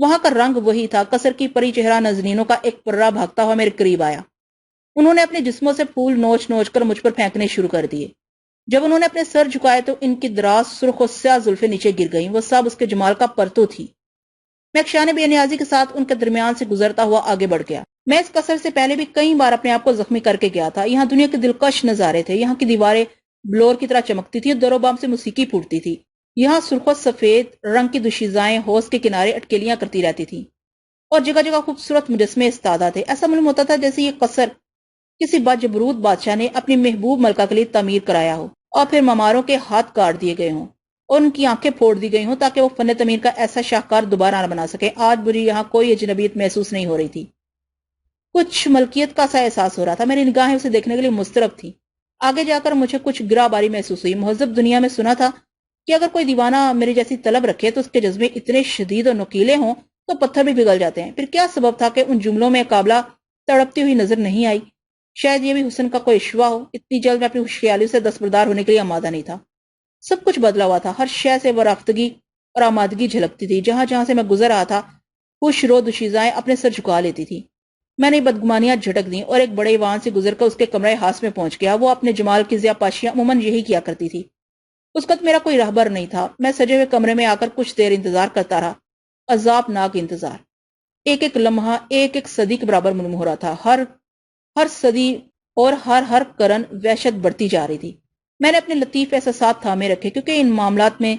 وہاں کا رنگ وہی تھا۔ قصر کی پری چہرہ ناظرینوں کا ایک پرہ بھاگتا ہوا میرے قریب آیا۔ انہوں نے اپنے جسموں سے پھول نوچ نوچ کر مجھ پر پھینکنے شروع کر دیے۔ جب انہوں نے اپنے سر جھکائے تو ان کی دراز سرخ و سیاہ زلفیں نیچے گر گئیں۔ وہ سب اس کے جمال کا پرتو تھی۔ میں ایک شان بے نیازی کے ساتھ ان کے درمیان سے گزرتا ہوا آگے بڑھ گیا۔ میں اس قصر سے پہلے بھی کئی بار اپنے آپ کو زخمی کر کے گیا تھا۔ یہاں دنیا کے دلکش نظارے تھے۔ یہاں کی دیواریں بلور کی طرح چمکتی تھی اور در و بام سے موسیقی پھوٹتی تھی۔ یہاں سرخ و سفید رنگ کی دوشیزائیں حوض کے کنارے اٹکیلیاں کرتی رہتی تھیں اور جگہ جگہ خوبصورت مجسمے استادہ تھے۔ ایسا معلوم ہوتا تھا جیسے یہ قصر کسی باجبروت بادشاہ نے اپنی محبوب ملکہ کے لیے تعمیر کرایا ہو اور پھر معماروں کے ہاتھ کاٹ دیے گئے ہوں اور ان کی آنکھیں پھوڑ دی گئی ہوں تاکہ وہ فن تعمیر کا ایسا شاہکار دوبارہ نہ بنا سکے۔ آج مجھے یہاں کوئی اجنبیت محسوس نہیں ہو رہی تھی۔ کچھ ملکیت کا سا احساس ہو رہا تھا۔ میری نگاہیں اسے دیکھنے کے لیے مضطرب تھیں۔ آگے جا کر مجھے کچھ گرا باری محسوس ہوئی۔ مہذب دنیا میں سنا تھا کہ اگر کوئی دیوانہ میری جیسی طلب رکھے تو اس کے جذبے اتنے شدید اور نکیلے ہوں تو پتھر بھی پگھل جاتے ہیں۔ پھر کیا سبب تھا کہ ان جملوں میں قابلہ تڑپتی ہوئی نظر نہیں آئی؟ شاید یہ بھی حسن کا کوئی اشوا ہو۔ اتنی جلد میں اپنی خوشخیالی سے دستبردار ہونے کے لیے آمادہ نہیں تھا۔ سب کچھ بدلا ہوا تھا۔ ہر شے سے ورافتگی اور آمادگی جھلکتی تھی۔ جہاں جہاں سے میں گزر رہا تھا خوش رو دوشیزائیں اپنے سر جھکا لیتی تھی۔ میں نے بدگمانیاں جھٹک دیں اور ایک بڑے ایوان سے گزر کر اس کے کمرے ہاس میں پہنچ گیا۔ وہ اپنے جمال کی ضیاء پاشیاں عموماً یہی کیا کرتی تھی۔ اس وقت میرا کوئی راہبر نہیں تھا۔ میں سجے ہوئے کمرے میں آ کر کچھ دیر انتظار کرتا رہا۔ عذاب ناک انتظار۔ ایک ایک لمحہ ایک ایک صدی کے برابر معلوم ہو رہا تھا۔ ہر صدی اور ہر کرن وحشت بڑھتی جا رہی تھی۔ میں نے اپنے لطیف احساسات تھامے رکھے کیونکہ ان معاملات میں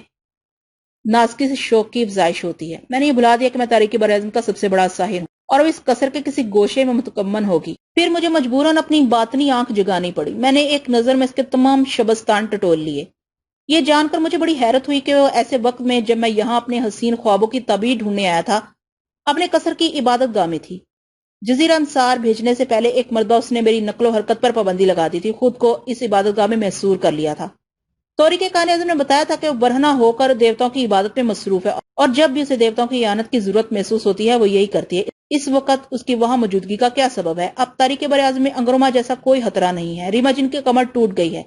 نازکی سے شوق کی افزائش ہوتی ہے۔ میں نے یہ بھلا دیا کہ میں تاریخی براعظم کا سب سے بڑا ساحر ہوں اور وہ اس قصر کے کسی گوشے میں متکمن ہوگی۔ پھر مجھے مجبوراً اپنی باطنی آنکھ جگانی پڑی۔ میں نے ایک نظر میں اس کے تمام شبستان ٹٹول لیے۔ یہ جان کر مجھے بڑی حیرت ہوئی کہ وہ ایسے وقت میں جب میں یہاں اپنے حسین خوابوں کی تعبیر ڈھونڈنے آیا تھا اپنے قصر کی عبادت گاہ میں تھی۔ جزیرہ انصار بھیجنے سے پہلے ایک مرتبہ اس نے میری نقل و حرکت پر پابندی لگا دی تھی۔ خود کو اس عبادت گاہ میں محصور کر لیا تھا۔ توری کے قائد اعظم نے بتایا تھا کہ وہ برہنہ ہو کر دیوتاؤں کی عبادت میں مصروف ہے اور جب بھی اسے دیوتاؤں کی اعانت کی ضرورت محسوس ہوتی ہے وہ یہی کرتی ہے۔ اس وقت اس کی وہاں موجودگی کا کیا سبب ہے؟ اب تاریخ براعظم میں انگروما جیسا کوئی خطرہ نہیں ہے۔ ریما جن کی کمر ٹوٹ گئی ہے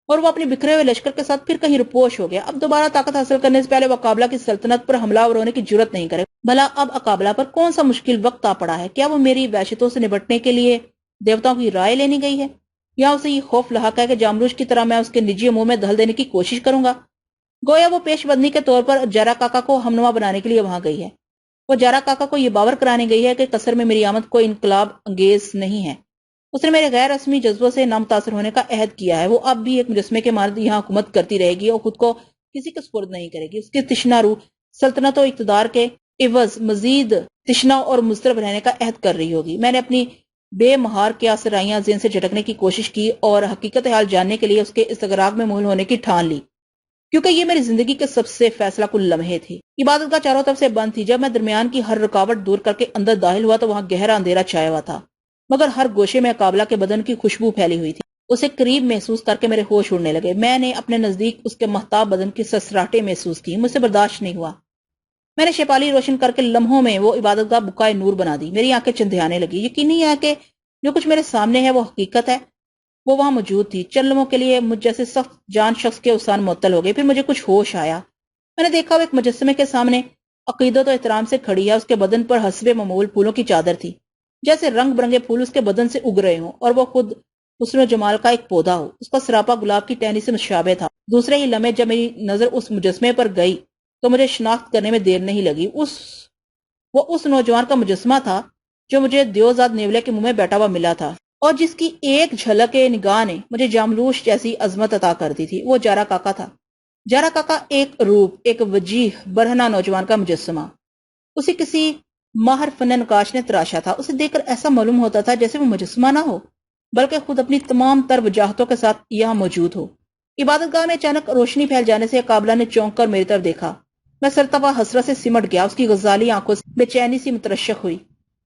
اور وہ اپنے بکھرے ہوئے لشکر کے ساتھ پھر کہیں رپوش ہو گیا۔ اب دوبارہ طاقت حاصل کرنے سے پہلے وہ اقابلہ کی سلطنت پر حملہ آور ہونے کی جرات نہیں کرے۔ بھلا اب اقابلہ پر کون سا مشکل وقت آ پڑا ہے؟ کیا وہ میری وحشتوں سے نبٹنے کے لیے دیوتاؤں کی رائے لینی گئی ہے یا اسے یہ خوف لاحق ہے کہ جامروش کی طرح میں اس کے نجی امور میں دخل دینے کی کوشش کروں گا؟ گویا وہ پیش بدنی کے طور پر جارا کاکا کو ہمنوا بنانے کے لیے وہاں گئی ہے۔ وہ جارا کاکا کو یہ باور کرانے گئی ہے کہ قصر میں میری آمد کوئی انقلاب انگیز نہیں ہے۔ اس نے میرے غیر رسمی جذبوں سے نامتاثر ہونے کا عہد کیا ہے۔ وہ اب بھی ایک مجسمے کے مانند یہاں حکومت کرتی رہے گی اور خود کو کسی کے سپرد نہیں کرے گی۔ اس کی تشنا روح سلطنت و اقتدار کے عوض مزید تشنا اور مضطرب رہنے کا عہد کر رہی ہوگی۔ میں نے اپنی بے مہار کیا سرائیاں ذہن سے جھٹکنے کی کوشش کی اور حقیقت حال جاننے کے لیے اس کے استغراق میں مہل ہونے کی ٹھان لی، کیونکہ یہ میری زندگی کے سب سے فیصلہ کن لمحے تھے۔ عبادت گاہ چاروں طرف سے بند تھی۔ جب میں درمیان کی ہر رکاوٹ دور کر کے اندر داخل ہوا تو وہاں گہرا اندھیرا چھایا ہوا تھا، مگر ہر گوشے میں قابلہ کے بدن کی خوشبو پھیلی ہوئی تھی۔ اسے قریب محسوس کر کے میرے ہوش اڑنے لگے۔ میں نے اپنے نزدیک اس کے مہتاب بدن کی سسراہٹیں محسوس کی۔ مجھ سے برداشت نہیں ہوا۔ میں نے شیپالی روشن کر کے لمحوں میں وہ عبادت گاہ بقائے نور بنا دی۔ میری آنکھیں چندھیانے لگی۔ یقین نہیں ہے کہ جو کچھ میرے سامنے ہے وہ حقیقت ہے۔ وہ وہاں موجود تھی۔ چند لمحوں کے لیے مجھ جیسے سخت جان شخص کے اوسان معطل ہو گئے۔ پھر مجھے کچھ ہوش آیا۔ میں نے دیکھا وہ ایک مجسمے کے سامنے عقیدت و احترام سے کھڑی ہے۔ اس کے بدن پر حسب معمول پھولوں کی چادر تھی، جیسے رنگ برنگے پھول اس کے بدن سے اگ رہے ہوں اور وہ خود حسن و جمال کا ایک پودا ہو۔ اس کا سراپا گلاب کی ٹہنی سے مشابہ تھا۔ دوسرے ہی لمحے جب میری نظر اس مجسمے پر گئی تو مجھے شناخت کرنے میں دیر نہیں لگی۔ وہ اس نوجوان کا مجسمہ تھا جو مجھے دیوزاد نیولے کے منہ میں بیٹھا ہوا ملا تھا اور جس کی ایک جھلک نگاہ نے مجھے جاملوش جیسی عظمت عطا کر دی تھی۔ وہ جارا کاکا تھا۔ جارا کاکا ایک روپ، ایک وجیح برہنہ نوجوان کا مجسمہ۔ اسے کسی ماہر فن نقاش نے تراشا تھا۔ اسے دیکھ کر ایسا معلوم ہوتا تھا جیسے وہ مجسمہ نہ ہو بلکہ خود اپنی تمام تر وجاہتوں کے ساتھ یہاں موجود ہو۔ عبادت گاہ میں اچانک روشنی پھیل جانے سے قابلہ نے چونک کر میری طرف دیکھا۔ میں سرتپا حسرت سے سمٹ گیا۔ اس کی غزالی آنکھوں سے بے چینی سی مترشق ہوئی۔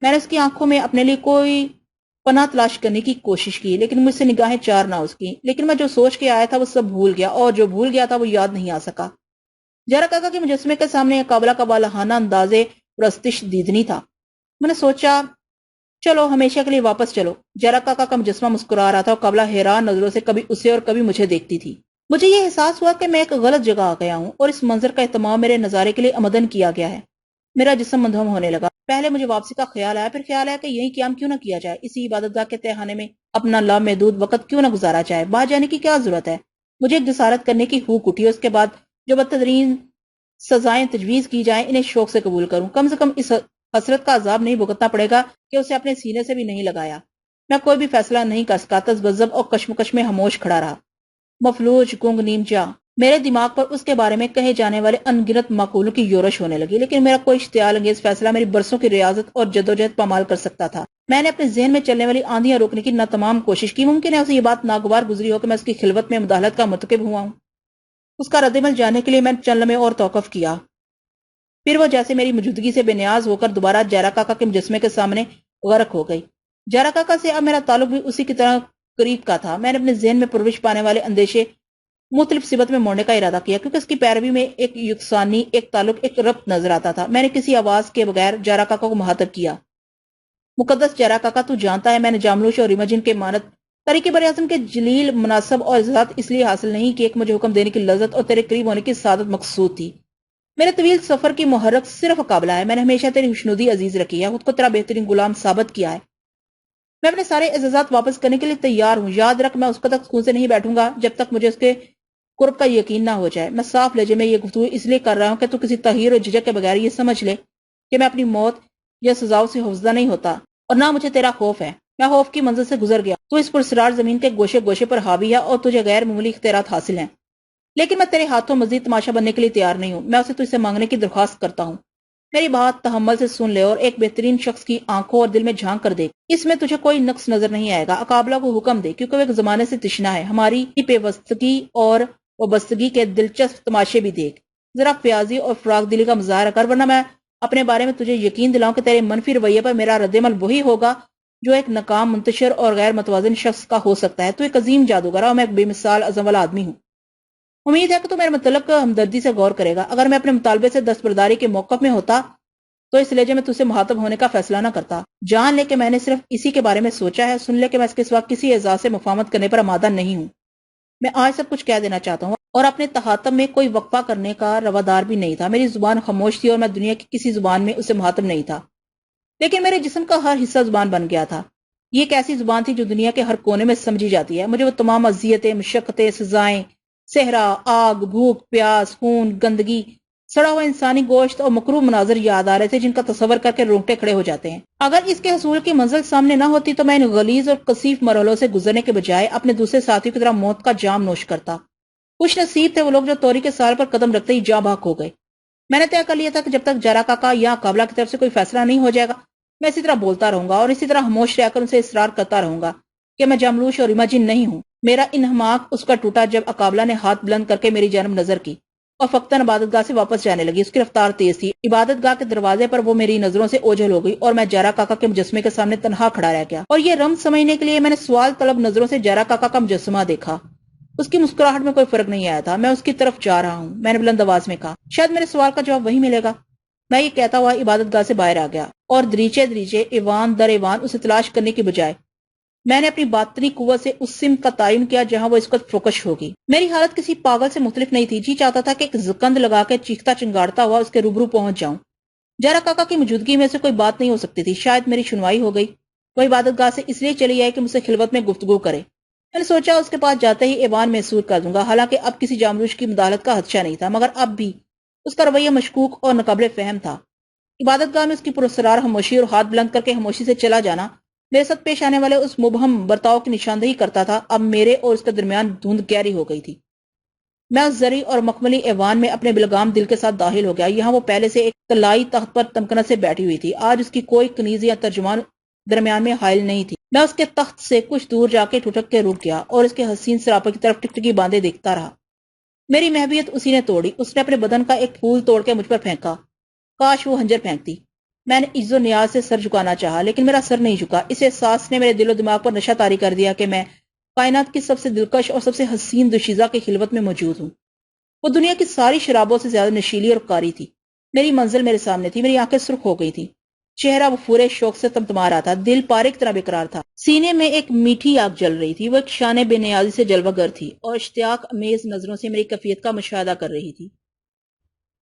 میں نے اس کی آنکھوں میں اپنے لیے کوئی پناہ تلاش کرنے کی کوشش کی لیکن مجھ سے نگاہیں چار نہ اس کی۔ لیکن میں جو سوچ کے آیا تھا وہ سب بھول گیا اور جو بھول گیا تھا وہ یاد نہیں آ سکا۔ جارا کاکا کے مجسمے کے سامنے قابلہ کا بالہانہ اندازے پرستش دیدنی تھا۔ میں نے سوچا چلو ہمیشہ کے لیے واپس چلو۔ جارا کاکا کا مجسمہ مسکرا رہا تھا اور قابلہ حیران نظروں سے کبھی اسے اور کبھی مجھے دیکھتی تھی۔ مجھے یہ احساس ہوا کہ میں ایک غلط جگہ آ گیا ہوں اور اس منظر کا اہتمام میرے نظارے کے لیے آمدن کیا گیا ہے۔ میرا جسم مندھم ہونے لگا۔ پہلے مجھے واپسی کا خیال آیا، پھر خیال آیا کہ یہی قیام کیوں نہ کیا جائے، اسی عبادت گاہ کے تہخانے میں اپنا لامحدود وقت کیوں نہ گزارا جائے، باہر جانے کی کیا ضرورت ہے۔ مجھے ایک جسارت کرنے کی ہوک اٹھی، اس کے بعد جو بدترین سزائیں تجویز کی جائیں انہیں شوق سے قبول کروں، کم سے کم اس حسرت کا عذاب نہیں بھگتنا پڑے گا کہ اسے اپنے سینے سے بھی نہیں لگایا۔ میں کوئی بھی فیصلہ نہیں کر سکا، تذبذب اور کشمکش میں خاموش کھڑا رہا، مفلوج، گنگ، نیم جا۔ میرے دماغ پر اس کے بارے میں کہے جانے والے ان گنت مقولوں کی یورش ہونے لگی، لیکن میرا کوئی اشتعال انگیز فیصلہ میری برسوں کی ریاضت اور جدوجہد پامال کر سکتا تھا۔ میں نے اپنے ذہن میں چلنے والی آندیاں روکنے کی تمام کوشش کی۔ ممکن ہے اسے یہ بات ناگوار گزری ہو کہ میں اس کی خلوت میں مداخلت کا مرتکب ہوا ہوں۔ اس کا رد عمل جاننے کے لیے میں نے چند لمحے اور توقف کیا، پھر وہ جیسے میری موجودگی سے بے نیاز ہو کر دوبارہ جیرا کاکا کے مجسمے کے سامنے غرق ہو گئی۔ جیرا کاکا سے اب میرا تعلق بھی اسی کی طرح قریب کا تھا۔ میں نے اپنے ذہن میں پرورش پانے والے اندیشے مختلف صبت میں موڑنے کا ارادہ کیا، کیونکہ اس کی پیروی میں ایک یکسانی، ایک تعلق، ایک ربط نظر آتا تھا۔ میں نے کسی آواز کے بغیر جیرا کاکا کو مخاطب کیا۔ مقدس جیرا کاکا، تو جانتا ہے میں نے جاملوش اور ریمجن کے مانت طریق براعظم کے جلیل مناسب اور عزت اس لیے حاصل نہیں کہ ایک مجھے حکم دینے کی لذت اور تیرے قریب ہونے کی سعادت مقصود تھی۔ میرے طویل سفر کی محرک صرف قابلہ ہے۔ میں نے ہمیشہ تیری خوشنودی عزیز رکھی ہے، خود کو تیرا بہترین غلام ثابت کیا ہے۔ میں اپنے سارے اعزازات واپس کرنے کے لیے تیار ہوں۔ یاد رکھ، میں اس وقت تک سکون سے نہیں بیٹھوں گا جب تک مجھے اس کے قرب کا یقین نہ ہو جائے۔ میں صاف لہجے میں یہ گفتگو اس لیے کر رہا ہوں کہ تو کسی تحیر اور جھجک کے بغیر یہ سمجھ لے کہ میں اپنی موت یا سزاؤں سے خوفزدہ نہیں ہوتا، اور نہ مجھے تیرا خوف ہے۔ میں خوف کی منزل سے گزر گیا۔ تو اس پراسرار زمین کے گوشے گوشے پر حاوی ہے اور تجھے غیر معمولی اختیارات حاصل ہیں، لیکن میں تیرے ہاتھوں مزید تماشا بننے کے لیے تیار نہیں ہوں۔ میں اسے تجھ سے مانگنے کی درخواست کرتا ہوں، میری بات تحمل سے سن لے اور ایک بہترین شخص کی آنکھوں اور دل میں جھانک کر دیکھ۔ اس میں تجھے کوئی نقص نظر نہیں آئے گا۔ اقابلہ کو حکم دے، کیونکہ وہ ایک زمانے سے تشنا ہے، ہماری ہی پیوستگی اور وابستگی کے دلچسپ تماشے بھی دیکھ۔ ذرا پیازی اور فراغ دلی کا مظاہرہ کر، ورنہ میں اپنے بارے میں تجھے یقین دلاؤں کہ تیرے منفی رویے پر میرا رد عمل وہی ہوگا جو ایک ناکام، منتشر اور غیر متوازن شخص کا ہو سکتا ہے۔ تو ایک عظیم جادوگر اور میں ایک بے مثال عظم والا آدمی ہوں۔ امید ہے کہ تو میرے مطلب کا ہمدردی سے غور کرے گا۔ اگر میں اپنے مطالبے سے دستبرداری کے موقف میں ہوتا تو اس لہجے میں تجھ سے مخاطب ہونے کا فیصلہ نہ کرتا۔ جان لے کہ میں نے صرف اسی کے بارے میں سوچا ہے۔ سن لے کہ میں اس کے سوا کسی اعزاز سے مفاہمت کرنے پر آمادہ نہیں ہوں۔ میں آج سب کچھ کہہ دینا چاہتا ہوں، اور اپنے تخاطب میں کوئی وقفہ کرنے کا روادار بھی نہیں تھا۔ میری زبان خاموش تھی اور میں دنیا کی کسی زبان میں اسے مخاطب نہیں تھا، لیکن میرے جسم کا ہر حصہ زبان بن گیا تھا۔ یہ ایک ایسی زبان تھی جو دنیا کے ہر کونے میں سمجھی جاتی ہے۔ مجھے وہ تمام اذیتیں، مشقتیں، سزائیں، صحرا، آگ، بھوک، پیاس، خون، گندگی، سڑا ہوا انسانی گوشت اور مکروہ مناظر یاد آ رہے تھے جن کا تصور کر کے رونگٹے کھڑے ہو جاتے ہیں۔ اگر اس کے حصول کی منزل سامنے نہ ہوتی تو میں ان غلیظ اور کثیف مرحلوں سے گزرنے کے بجائے اپنے دوسرے ساتھیوں کی طرح موت کا جام نوش کرتا۔ خوش نصیب تھے وہ لوگ جو توری کے سال پر قدم رکھتے ہی جاں بحق ہو گئے۔ میں نے طے کر لیا تھا کہ جب تک جیرا کاکا یا قابلہ کی طرف سے کوئی فیصلہ نہیں ہو جائے گا، میں اسی طرح بولتا رہوں گا اور اسی طرح خاموش رہ کر ان سے اصرار کرتا رہوں گا کہ میں جاملوش اور ریمجن نہیں ہوں۔ میرا انہماک اس کا ٹوٹا جب اقابلہ نے ہاتھ بلند کر کے میری جانب نظر کی اور فقطاً عبادت گاہ سے واپس جانے لگی۔ اس کی رفتار تیز تھی۔ عبادت گاہ کے دروازے پر وہ میری نظروں سے اوجھل ہو گئی اور میں جیرا کاکا کے مجسمے کے سامنے تنہا کھڑا رہ گیا، اور یہ رمز سمجھنے کے لیے میں نے سوال طلب نظروں سے جیرا کاکا کا مجسمہ دیکھا۔ اس کی مسکراہٹ میں کوئی فرق نہیں آیا تھا۔ میں اس کی طرف جا رہا ہوں، میں نے بلند آواز میں کہا، شاید میرے سوال کا جواب وہی ملے گا۔ میں یہ کہتا ہوا عبادت گاہ سے باہر آ گیا، اور دریچے دریچے، ایوان در ایوان اسے تلاش کرنے کی بجائے میں نے اپنی باطنی قوت سے اس سمت کا تعین کیا جہاں وہ اس وقت فوکش ہوگی۔ میری حالت کسی پاگل سے مختلف نہیں تھی۔ جی چاہتا تھا کہ ایک زکند لگا کے چیختا چنگاڑتا ہوا اس کے روبرو پہنچ جاؤں۔ جیرا کاکا کی موجودگی میں سے کوئی بات نہیں ہو سکتی تھی۔ شاید میری سنوائی ہو گئی۔ وہ عبادت گاہ سے اس لیے چلی آئی کہ مجھ سے خلوت میں گفتگو کرے۔ میں نے سوچا اس کے پاس جاتے ہی ایوان محسوس کر دوں گا، حالانکہ اب کسی جاملوش کی مداخلت کا خدشہ نہیں تھا، مگر اب بھی اس کا رویہ مشکوک اور ناقابل فہم تھا۔ عبادت گاہ میں اس کی پراسرار خاموشی اور ہاتھ بلند کر کے خاموشی سے چلا جانا میرے ساتھ پیش آنے والے اس مبہم برتاؤ کی نشاندہی کرتا تھا۔ اب میرے اور اس کے درمیان دھند گہری ہو گئی تھی۔ میں اس زرعی اور مخملی ایوان میں اپنے بلغام دل کے ساتھ داخل ہو گیا۔ یہاں وہ پہلے سے ایک طلائی تخت پر تمکنت سے بیٹھی ہوئی تھی۔ آج اس کی کوئی کنیز یا ترجمان درمیان میں حائل نہیں تھی۔ میں اس کے تخت سے کچھ دور جا کے ٹھٹک کے رک گیا اور اس کے حسین سراپے کی طرف ٹکٹکی باندھے دیکھتا رہا۔ میری محبیت اسی نے توڑی۔ اس نے اپنے بدن کا ایک پھول توڑ کے مجھ پر پھینکا۔ کاش وہ خنجر پھینکتی۔ میں نے عز و نیاز سے سر جھکانا چاہا، لیکن میرا سر نہیں جھکا۔ اس احساس نے میرے دل و دماغ پر نشہ طاری کر دیا کہ میں کائنات کی سب سے دلکش اور سب سے حسین دوشیزہ کی خلوت میں موجود ہوں۔ وہ دنیا کی ساری شرابوں سے زیادہ نشیلی اور قاری تھی۔ میری منزل میرے سامنے تھی۔ میری آنکھیں سرخ ہو گئی تھی، چہرہ وفور شوق سے تمتما رہا تھا، دل پارے کی طرح بیقرار تھا، سینے میں ایک میٹھی آگ جل رہی تھی۔ وہ ایک شان بے نیازی سے جلوہ گر تھی اور اشتیاق امیز نظروں سے میری کیفیت کا مشاہدہ کر رہی تھی۔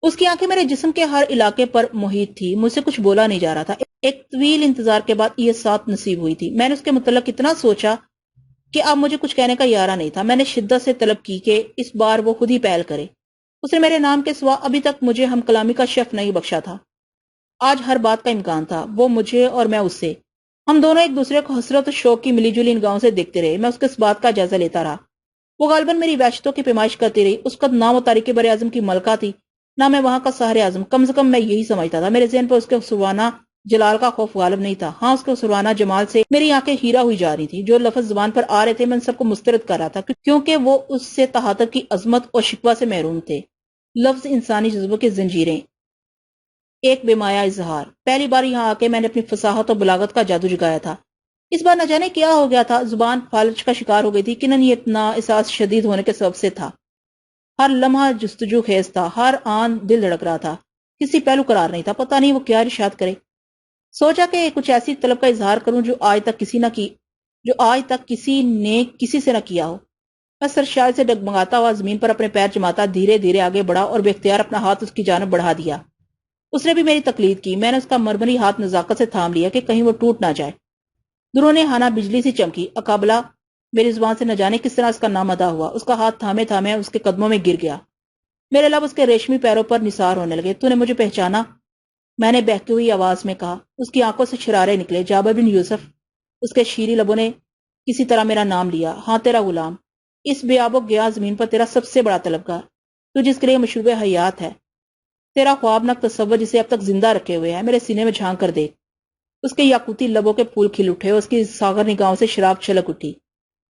اس کی آنکھیں میرے جسم کے ہر علاقے پر محیط تھی. مجھ سے کچھ بولا نہیں جا رہا تھا. ایک طویل انتظار کے بعد یہ ساتھ نصیب ہوئی تھی. میں نے اس کے متعلق اتنا سوچا کہ اب مجھے کچھ کہنے کا ارادہ نہیں تھا. میں نے شدت سے طلب کی کہ اس بار وہ خود ہی پہل کرے. اس نے میرے نام کے سوا ابھی تک مجھے ہم کلامی کا شرف نہیں بخشا تھا. آج ہر بات کا امکان تھا، وہ مجھے اور میں اس سے. ہم دونوں ایک دوسرے کو حسرت و شوق کی ملی جلی نگاہوں سے دیکھتے رہے. میں اس کے اس بات کا جائزہ لیتا رہا. وہ غالباً میری وحشتوں کی پیمائش کرتی رہی. اس کا نہ وہ تاریخ بر اعظم کی ملکہ تھی، نہ میں وہاں کا سحر اعظم. کم سے کم میں یہی سمجھتا تھا. میرے ذہن پر اس کے سروانہ جلال کا خوف غالب نہیں تھا. ہاں، اس کے سروانہ جمال سے میری آنکھیں ہیرا ہوئی جا رہی تھی. جو لفظ زبان پر آ رہے تھے میں ان سب کو مسترد کر رہا تھا، کیونکہ وہ اس سے تحاتر کی عظمت اور شکوہ سے محروم تھے. لفظ انسانی جذبوں کی زنجیریں، ایک بے مایا اظہار. پہلی بار یہاں آ کے میں نے اپنی فصاحت اور بلاغت کا جادو جگایا تھا. اس بار نہ جانے کیا ہو گیا تھا، زبان فالج کا شکار ہو گئی تھی. کنن یہ اتنا احساس شدید ہونے کے سبب سے تھا. ہر لمحہ جستجو خیز تھا، ہر آن دل دھڑک رہا تھا. کسی پہلو قرار نہیں تھا. پتہ نہیں وہ کیا ارشاد کرے. سوچا کہ کچھ ایسی طلب کا اظہار کروں جو آج تک کسی نے کسی سے نہ کیا ہو. میں سرشار سے ڈگمگاتا ہوا زمین پر اپنے پیر جماتا دھیرے دھیرے آگے بڑھا اور بے اختیار اپنا ہاتھ اس کی جانب بڑھا دیا. اس نے بھی میری تقلید کی. میں نے اس کا مرمری ہاتھ نزاکت سے تھام لیا کہ کہیں وہ ٹوٹ نہ جائے. درون ہانا بجلی سی چمکی. اقابلہ میری زبان سے نہ جانے کس طرح اس کا نام ادا ہوا. اس کا ہاتھ تھامے تھامے اس کے قدموں میں گر گیا. میرے لب اس کے ریشمی پیروں پر نثار ہونے لگے. تو نے مجھے پہچانا؟ میں نے بہتی ہوئی آواز میں کہا. اس کی آنکھوں سے شرارے نکلے. جابر بن یوسف. اس کے شیریں لبوں نے کسی طرح میرا نام لیا. ہاں، تیرا غلام، اس بے آب و گیا زمین پر تیرا سب سے بڑا طلبگار، تو جس کے لیے مشروب حیات ہے. تیرا خوابناک تصور جسے اب تک زندہ رکھے ہوئے ہے. میرے سینے میں جھانک کر دیکھ. اس کے یاقوتی لبوں کے پھول کھل اٹھے. اس کی ساغر نگاہوں سے شراب چھلک اٹھی.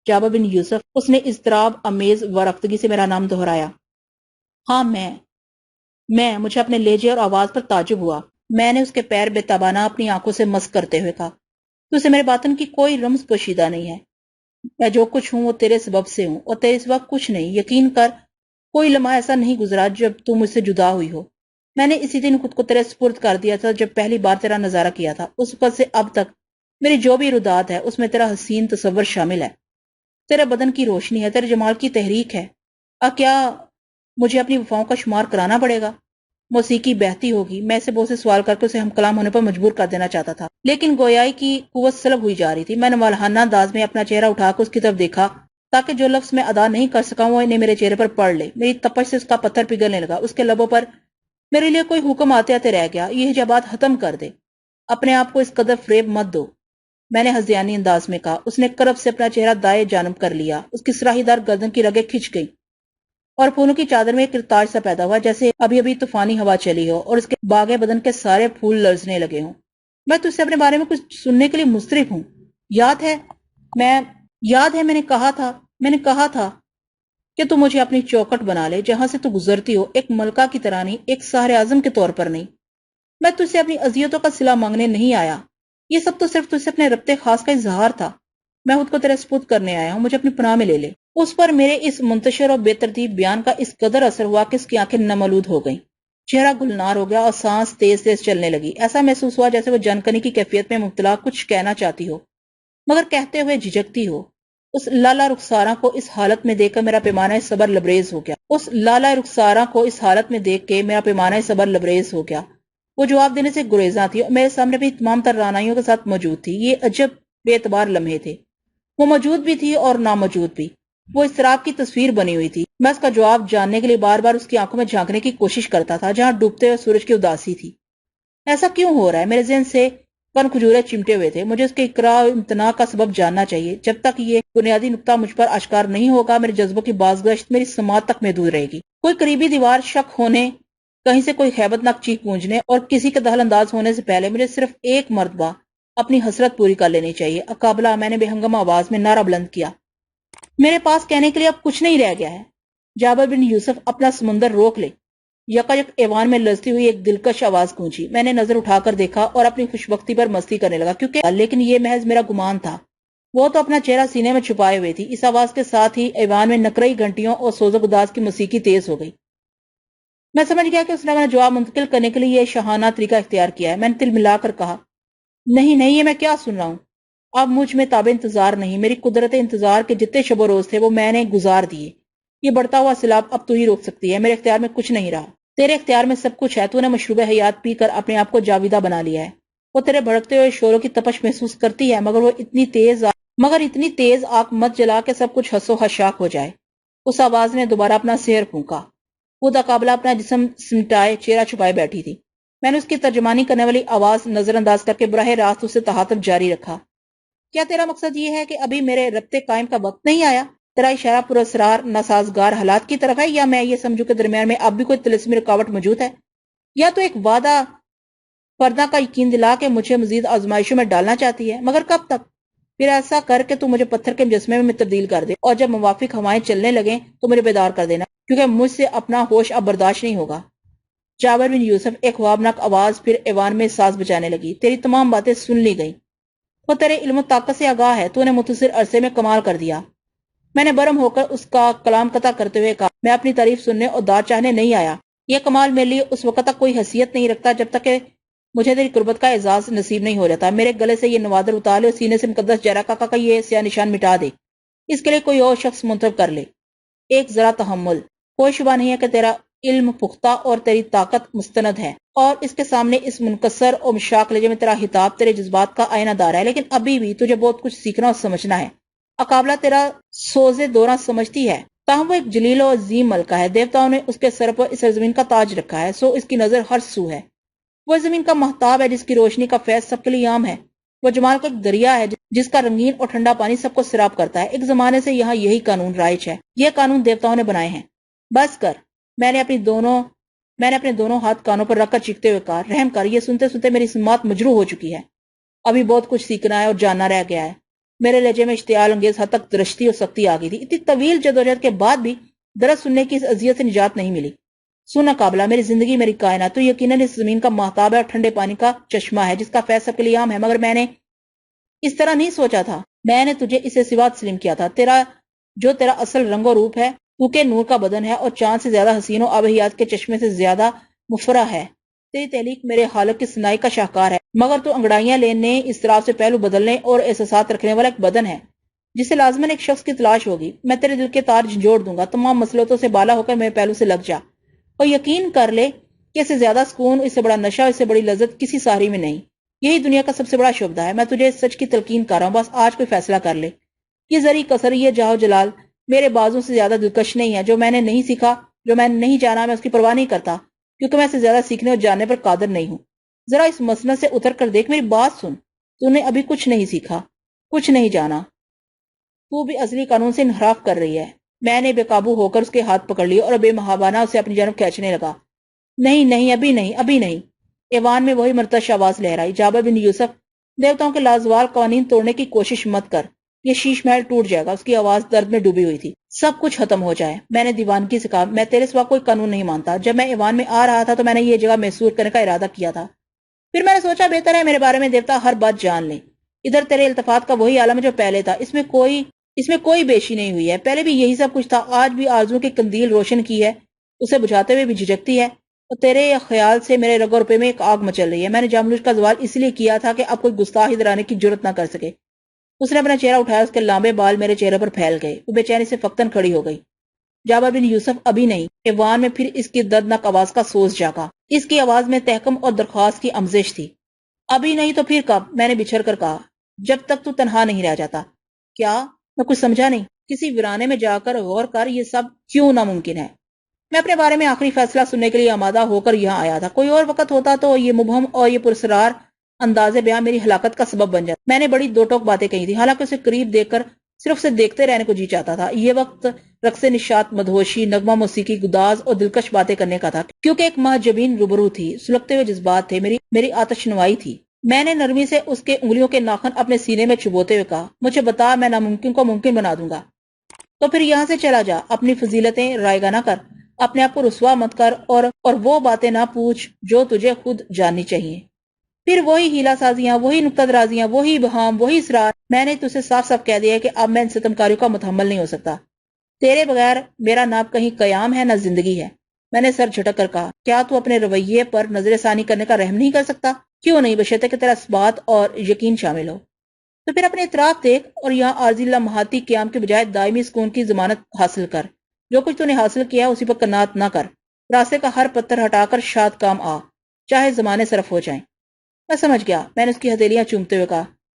جابر بن یوسف. اس نے اضطراب امیز ورفتگی سے میرا نام دہرایا. ہاں، میں مجھے اپنے لہجے اور آواز پر تعجب ہوا. میں نے اس کے پیر بے تابانہ اپنی آنکھوں سے مس کرتے ہوئے کہا، تو اسے میرے باطن کی کوئی رمز پوشیدہ نہیں ہے. میں جو کچھ ہوں وہ تیرے سبب سے ہوں، اور تیرے سبب کچھ نہیں. یقین کر، کوئی لمحہ ایسا نہیں گزرا جب تو مجھ سے جدا ہوئی ہو. میں نے اسی دن خود کو تیرے سپرد کر دیا تھا جب پہلی بار تیرا نظارہ کیا تھا. اس وقت سے اب تک میری جو بھی رداد ہے اس میں تیرا حسین تصور شامل ہے. تیرے بدن کی روشنی ہے، تیرے جمال کی تحریک ہے. کیا مجھے اپنی وفاؤں کا شمار کرانا پڑے گا؟ موسیقی بہتی ہوگی. میں اسے بہت سے سوال کر کے اسے ہم کلام ہونے پر مجبور کر دینا چاہتا تھا، لیکن گویائی کی قوت سلب ہوئی جا رہی تھی. میں نے والہانہ انداز میں اپنا چہرہ اٹھا کر اس کی طرف دیکھا تاکہ جو لفظ میں ادا نہیں کر سکا وہ انہیں میرے چہرے پر پڑھ لے. میری تپش سے اس کا پتھر پگھلنے لگا. اس کے لبوں پر میرے لیے کوئی حکم آتے آتے رہ گیا. یہ حجابات ختم کر دے، اپنے آپ کو اس قدر فریب مت دو. میں نے ہذیانی انداز میں کہا. اس نے کرب سے اپنا چہرہ دائیں جانب کر لیا. اس کی سراہی دار گردن کی رگیں کھنچ گئی اور پھولوں کی چادر میں ایک ارتاج سا پیدا ہوا جیسے ابھی ابھی طوفانی ہوا چلی ہو اور اس کے باغے بدن کے سارے پھول لرزنے لگے ہوں. میں تجھ سے اپنے بارے میں کچھ سننے کے لیے مضطرب ہوں. یاد ہے میں نے کہا تھا کہ تو مجھے اپنی چوکٹ بنا لے جہاں سے تو گزرتی ہو، ایک ملکہ کی طرح نہیں، ایک سحر اعظم کے طور پر نہیں. میں تجھ سے اپنی اذیتوں کا صلہ مانگنے نہیں آیا. یہ سب تو صرف تجھ سے اپنے ربط خاص کا اظہار تھا. میں خود کو تیرے سپرد کرنے آیا ہوں. مجھے اپنی پناہ میں لے لے. اس پر میرے اس منتشر اور بے ترتیب بیان کا اس قدر اثر ہوا کہ اس کی آنکھیں نمالود ہو گئیں. چہرہ گلنار ہو گیا اور سانس تیز تیز چلنے لگی. ایسا محسوس ہوا جیسے وہ جانکنی کی کیفیت میں مبتلا کچھ کہنا چاہتی ہو مگر کہتے ہوئے جھجکتی ہو. اس لالا رخسارہ کو اس حالت میں دیکھ کر میرا پیمانہ صبر لبریز ہو گیا. وہ جواب دینے سے گریزاں تھی اور میرے سامنے بھی تمام تر رعنائیوں کے ساتھ موجود تھی. یہ عجب بے اعتبار لمحے تھے. وہ موجود بھی تھی اور ناموجود بھی. وہ اضطراب کی تصویر بنی ہوئی تھی. میں اس کا جواب جاننے کے لیے بار بار اس کی آنکھوں میں جھانکنے کی کوشش کرتا تھا جہاں ڈوبتے ہوئے سورج کی اداسی تھی. ایسا کیوں ہو رہا ہے؟ میرے ذہن سے کن کھجورے چمٹے ہوئے تھے. مجھے اس کے اقراء و امتناع کا سبب جاننا چاہیے. جب تک یہ بنیادی نقطہ مجھ پر اشکار نہیں ہوگا میرے جذبوں کی بازگشت میری سماعت تک محدود رہے گی. کوئی قریبی دیوار شک ہونے، کہیں سے کوئی خیبت ناک چیخ گونجنے اور کسی کے دخل انداز ہونے سے پہلے مجھے صرف ایک مرتبہ اپنی حسرت پوری کر لینی چاہیے. اقابلہ، میں نے بے ہنگم آواز میں نعرہ بلند کیا. میرے پاس کہنے کے لیے اب کچھ نہیں رہ گیا ہے. جابر بن یوسف، اپنا سمندر روک لے. یکایک ایوان میں لرزتی ہوئی ایک دلکش آواز گونجی. میں نے نظر اٹھا کر دیکھا اور اپنی خوشبختی پر مستی کرنے لگا لیکن یہ محض میرا گمان تھا. وہ تو اپنا چہرہ سینے میں چھپائے ہوئے تھی. اس آواز کے ساتھ ہی ایوان میں نقرئی گھنٹیوں اور سوز و گداز کی موسیقی تیز ہو گئی. میں سمجھ گیا کہ اس نے میرا جواب منتقل کرنے کے لیے یہ شاہانہ طریقہ اختیار کیا ہے. میں نے تل ملا کر کہا، نہیں، یہ میں کیا سن رہا ہوں. اب مجھ میں تاب انتظار نہیں. میری قدرت انتظار کے جتنے شب و روز تھے وہ میں نے گزار دیے. یہ بڑھتا ہوا سیلاب اب تو ہی روک سکتی ہے. میرے اختیار میں کچھ نہیں رہا. تیرے اختیار میں سب کچھ ہے، تو نے مشروب حیات پی کر اپنے آپ کو جاویدہ بنا لیا ہے۔ وہ تیرے بھڑکتے ہوئے شوروں کی تپش محسوس کرتی ہے، مگر اتنی تیز آگ مت جلا کہ سب کچھ حس و خشاک ہو جائے۔ اس آواز نے دوبارہ اپنا سحر پھونکا۔ خدا قابلہ اپنا جسم سمٹائے چہرہ چھپائے بیٹھی تھی۔ میں نے اس کی ترجمانی کرنے والی آواز نظر انداز کر کے براہ راست اسے تہاتف جاری رکھا۔ کیا تیرا مقصد یہ ہے کہ ابھی میرے ربطے قائم کا وقت نہیں آیا؟ تیرا اشارہ پراسرار ناسازگار حالات کی طرف ہے، یا میں یہ سمجھوں کہ درمیان میں اب بھی کوئی طلسمی رکاوٹ موجود ہے؟ یا تو ایک وعدہ پردہ کا یقین دلا کے مجھے مزید آزمائشوں میں ڈالنا چاہتی ہے، مگر کب تک؟ پھر ایسا کر کے تو مجھے پتھر کے مجسمے میں تبدیل کر دے، اور جب موافق ہوائیں چلنے لگیں تو مجھے بیدار کر دینا، کیونکہ مجھ سے اپنا ہوش اب برداشت نہیں ہوگا۔ جابر بن یوسف، ایک خوابناک آواز پھر ایوان میں ساز بجانے لگی۔ تیری تمام باتیں سن لی گئیں۔ وہ تیرے علم و طاقت سے آگاہ ہے، تو نے مختصر عرصے میں کمال کر دیا۔ میں نے برہم ہو کر اس کا کلام قطع کرتے ہوئے کہا، میں اپنی تعریف سننے اور داد چاہنے نہیں آیا۔ یہ کمال میرے لیے اس وقت تک کوئی حیثیت نہیں رکھتا جب تک کہ مجھے تیری قربت کا اعزاز نصیب نہیں ہو جاتا۔ میرے گلے سے یہ نوادر اتار لے اور سینے سے مقدس جرا کا یہ سیاہ نشان مٹا دے۔ اس کے لیے کوئی اور شخص منتخب کر لے۔ ایک ذرا تحمل۔ کوئی شبہ نہیں ہے کہ تیرا علم پختہ اور تیری طاقت مستند ہے، اور اس کے سامنے اس منکسر اور مشاق لہجے میں تیرا خطاب تیرے جذبات کا آئینہ دار ہے، لیکن ابھی بھی تجھے بہت کچھ سیکھنا اور سمجھنا ہے۔ اقابلہ تیرا سوزے دورہ سمجھتی ہے، تاہم وہ ایک جلیل و عظیم ملکہ ہے۔ دیوتاؤں نے اس کے سر پر اس سرزمین کا تاج رکھا ہے، سو اس کی نظر ہر سو ہے۔ وہ زمین کا مہتاب ہے جس کی روشنی کا فیض سب کے لیے عام ہے۔ وہ جمال کا ایک دریا ہے جس کا رنگین اور ٹھنڈا پانی سب کو سیراب کرتا ہے۔ ایک زمانے سے یہاں یہی قانون رائج ہے۔ یہ قانون دیوتاؤں نے بنائے ہیں۔ بس کر۔ میں نے اپنے دونوں ہاتھ کانوں پر رکھ کر چیختے ہوئے کہا، رحم کر، یہ سنتے سنتے میری سماعت مجروح ہو چکی ہے۔ ابھی بہت کچھ سیکھنا ہے اور جاننا رہ گیا ہے۔ میرے لہجے میں اشتعال انگیز حد تک درشتی اور سختی آ گئی تھی۔ اتنی طویل جدوجہد کے بعد بھی درس سننے کی اس اذیت سے نجات نہیں ملی۔ سن قابلہ، میری زندگی میری کائنات تو یقیناً اس زمین کا مہتاب ہے اور ٹھنڈے پانی کا چشمہ ہے جس کا فیض سب کے لیے عام ہے، مگر میں نے اس طرح نہیں سوچا تھا۔ میں نے تجھے اسے سوا تسلیم کیا تھا۔ تیرا اصل رنگ و روپ ہے، تو کہ نور کا بدن ہے اور چاند سے زیادہ حسین و آبحیات کے چشمے سے زیادہ مفرح ہے۔ تیری تحلیق میرے خالق کی صناعی کا شاہکار ہے، مگر تو انگڑائیاں لینے، اس طرح سے پہلو بدلنے اور احساسات رکھنے والا ایک بدن ہے جسے لازماً ایک شخص کی تلاش ہوگی۔ میں تیرے دل کے تار جھنجھوڑ دوں گا، تمام مسلطوں سے بالا ہو کر میرے پہلو سے لگ جا، اور یقین کر لے کہ اس سے زیادہ سکون، اس سے بڑا نشہ، اس سے بڑی لذت کسی ساری میں نہیں۔ یہی دنیا کا سب سے بڑا شبدہ ہے۔ میں تجھے سچ کی تلقین کر رہا ہوں، بس آج کوئی فیصلہ کر لے۔ یہ زری کسر، یہ جاہو جلال میرے بازوں سے زیادہ دلکش نہیں ہے۔ جو میں نے نہیں سیکھا، جو میں نے نہیں جانا، میں اس کی پرواہ نہیں کرتا، کیونکہ میں اس سے زیادہ سیکھنے اور جاننے پر قادر نہیں ہوں۔ ذرا اس مسند سے اتر کر دیکھ، میری بات سن۔ تو نے ابھی کچھ نہیں سیکھا، کچھ نہیں جانا، تو بھی اصلی قانون سے انحراف کر رہی ہے۔ میں نے بے قابو ہو کر اس کے ہاتھ پکڑ لیے اور بے محابانہ اسے اپنی جانب کھینچنے لگا۔ نہیں نہیں، ابھی نہیں، ابھی نہیں۔ ایوان میں وہی مرتش آواز لہرائی، جابر بن یوسف، دیوتاؤں کے لازوال قوانین توڑنے کی کوشش مت کر، یہ شیش محل ٹوٹ جائے گا۔ اس کی آواز درد میں ڈوبی ہوئی تھی۔ سب کچھ ختم ہو جائے۔ میں نے دیوانگی سے کہا، میں تیرے سوا کوئی قانون نہیں مانتا۔ جب میں ایوان میں آ رہا تھا تو میں نے یہ جگہ محسوس کرنے کا ارادہ کیا تھا، پھر میں نے سوچا بہتر ہے میرے بارے میں دیوتا ہر بات جان لیں۔ ادھر تیرے التفات کا وہی عالم ہے جو پہلے تھا، اس میں کوئی بیشی نہیں ہوئی ہے۔ پہلے بھی یہی سب کچھ تھا، آج بھی آرزو کی قندیل روشن کی ہے، اسے بجھاتے ہوئے بھی جھجکتی ہے، اور تیرے خیال سے میرے رگ و روپے میں ایک آگ مچل رہی ہے۔ میں نے جاملوج کا زوال اس لیے کیا تھا کہ اب کوئی گستاخ ادھر آنے کی جرت نہ کر سکے۔ اس نے اپنا چہرہ اٹھایا، اس کے لامبے بال میرے چہرے پر پھیل گئے۔ وہ بے چینی سے فقتاً کھڑی ہو گئی۔ جابر بن یوسف، ابھی نہیں۔ ایوان میں پھر اس کی دردناک آواز کا سوز جاگا۔ اس کی آواز میں تحکم اور درخواست کی آمیزش تھی۔ ابھی نہیں تو پھر کب؟ میں نے بچھڑ کر کہا، جب تک تو تنہا نہیں رہ جاتا۔ کیا؟ میں کچھ سمجھا نہیں۔ کسی ویرانے میں جا کر غور کر، یہ سب کیوں ناممکن ہے؟ میں اپنے بارے میں آخری فیصلہ سننے کے لیے آمادہ ہو کر یہاں آیا تھا۔ کوئی اور وقت ہوتا تو یہ مبہم اور یہ پرسرار انداز بیان میری ہلاکت کا سبب بن جاتا۔ میں نے بڑی دو ٹوک باتیں کہی تھی، حالانکہ اسے قریب دیکھ کر صرف اسے دیکھتے رہنے کو جی چاہتا تھا۔ یہ وقت رقص نشاط، مدہوشی، نغمہ موسیقی، گداز اور دلکش باتیں کرنے کا تھا، کیونکہ ایک محجبین روبرو تھی، سلگتے ہوئے جذبات تھے، میری آتش نوائی تھی۔ میں نے نرمی سے اس کے انگلیوں کے ناخن اپنے سینے میں چبوتے ہوئے کہا، مجھے بتا، میں ناممکن کو ممکن بنا دوں گا۔ تو پھر یہاں سے چلا جا، اپنی فضیلتیں رائگاں نہ کر، اپنے آپ کو رسوا مت کر، اور وہ باتیں نہ پوچھ جو تجھے خود جاننی چاہیے۔ پھر وہی ہیلا سازیاں، وہی نکتہ درازیاں، وہی بہام، وہی اسرار۔ میں نے تجھے صاف صاف کہہ دیا کہ اب میں ان ستمکاریوں کا متحمل نہیں ہو سکتا۔ تیرے بغیر میرا نہ کہیں قیام ہے نہ زندگی ہے۔ میں نے سر جھٹک کر کہا، کیا تو اپنے رویے پر نظر ثانی کرنے کا رحم نہیں کر سکتا؟ کیوں نہیں، بشرطے کہ تیرا اثبات اور یقین شامل ہو۔ تو پھر اپنے اطراف دیکھ اور یہاں عارضی لمحاتی قیام کے بجائے دائمی سکون کی ضمانت حاصل کر۔ جو کچھ تو نے حاصل کیا ہے اسی پر قناعت نہ کر۔ راستے کا ہر پتھر ہٹا کر شاد کام آ، چاہے زمانے صرف ہو جائیں۔ میں سمجھ گیا، میں نے اس کی ہتھیلیاں چومتے ہوئے کہا۔